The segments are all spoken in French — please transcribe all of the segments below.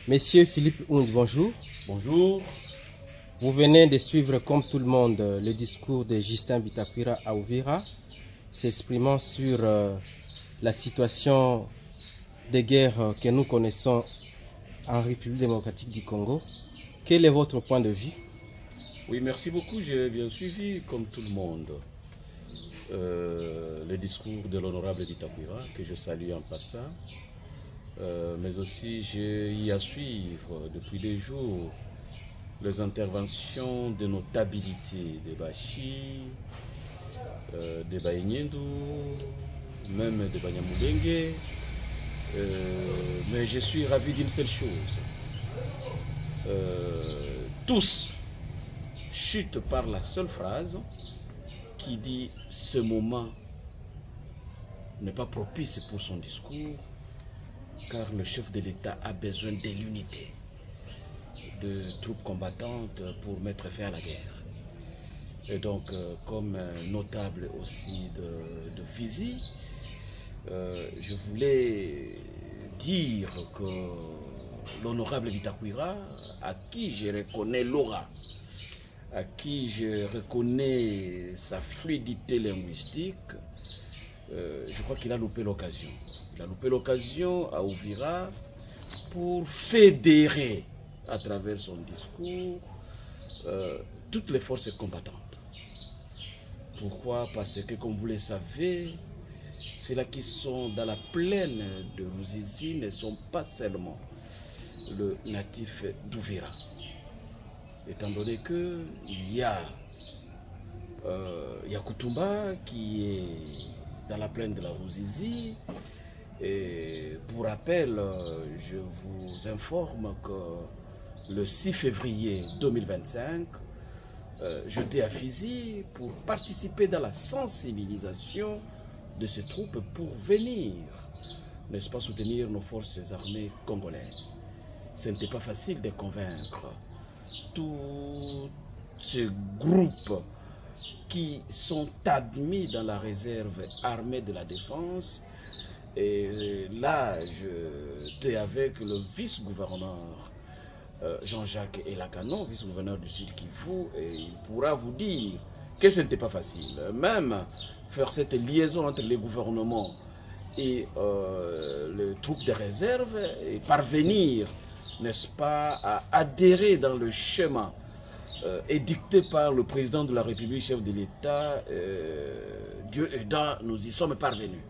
Monsieur Philippe Ound, bonjour. Bonjour. Vous venez de suivre comme tout le monde le discours de Justin Bitakwira à Uvira, s'exprimant sur la situation de guerre que nous connaissons en République démocratique du Congo. Quel est votre point de vue? Oui, merci beaucoup. J'ai bien suivi, comme tout le monde, le discours de l'honorable Bitakwira, que je salue en passant. Mais aussi, j'ai eu à suivre depuis des jours les interventions de notabilité de Bachi, de Baïnyendou, même de Banyamulenge. Mais je suis ravi d'une seule chose. Tous chutent par la seule phrase qui dit « ce moment n'est pas propice pour son discours car le chef de l'État a besoin de l'unité de troupes combattantes pour mettre fin à la guerre ». Et donc, comme notable aussi de Fizi, je voulais dire que l'honorable Bitakwira, à qui je reconnais l'aura, à qui je reconnais sa fluidité linguistique, je crois qu'il a loupé l'occasion. Il a loupé l'occasion à Uvira pour fédérer à travers son discours toutes les forces combattantes. Pourquoi? Parce que, comme vous le savez, ceux-là qui sont dans la plaine de Ruzizi ne sont pas seulement le natif d'Uvira. Étant donné qu'il y a Kutumba qui est dans la plaine de la Ruzizi. Et pour rappel, je vous informe que le 6 février 2025, j'étais à Fizi pour participer dans la sensibilisation de ces troupes pour venir, n'est-ce pas, soutenir nos forces armées congolaises. Ce n'était pas facile de convaincre tous ces groupes qui sont admis dans la réserve armée de la défense. Et là, j'étais avec le vice-gouverneur Jean-Jacques Elakano, vice-gouverneur du Sud Kivu, et il pourra vous dire que ce n'était pas facile. Même faire cette liaison entre les gouvernements et les troupes de réserve et parvenir, n'est-ce pas, à adhérer dans le schéma édicté par le président de la République, chef de l'État, Dieu aidant, nous y sommes parvenus.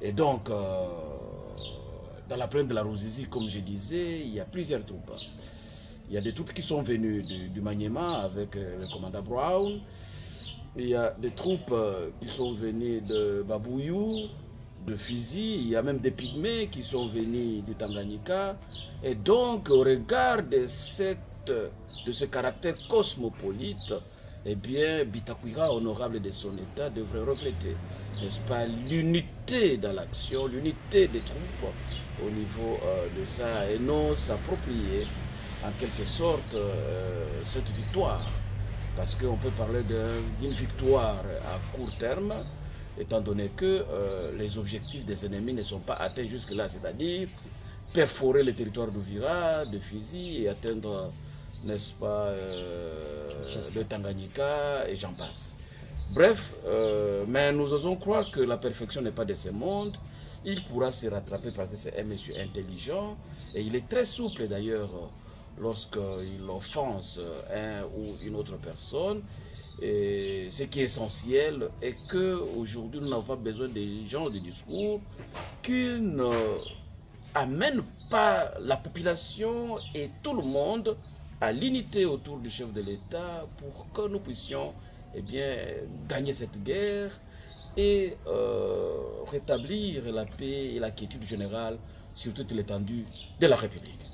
Et donc, dans la plaine de la Ruzizi, comme je disais, il y a plusieurs troupes. Il y a des troupes qui sont venues du Maniema avec le commandant Brown. Il y a des troupes qui sont venues de Babouyou, de Fizi. Il y a même des pygmées qui sont venus du Tanganyika. Et donc, au regard de ce caractère cosmopolite, eh bien, Bitakwira, honorable de son État, devrait refléter, n'est-ce pas, l'unité dans l'action, l'unité des troupes au niveau de ça, et non s'approprier en quelque sorte cette victoire. Parce qu'on peut parler d'une victoire à court terme, étant donné que les objectifs des ennemis ne sont pas atteints jusque-là, c'est-à-dire perforer le territoire d'Uvira, de Fizi et atteindre, n'est-ce pas, de Tanganyika et j'en passe. Bref, mais nous osons croire que la perfection n'est pas de ce monde. Il pourra se rattraper parce que c'est un monsieur intelligent et il est très souple d'ailleurs lorsqu'il offense un ou une autre personne. Et ce qui est essentiel est qu'aujourd'hui nous n'avons pas besoin des gens de discours qui ne amènent pas la population et tout le monde à l'unité autour du chef de l'État pour que nous puissions, eh bien, gagner cette guerre et rétablir la paix et la quiétude générale sur toute l'étendue de la République.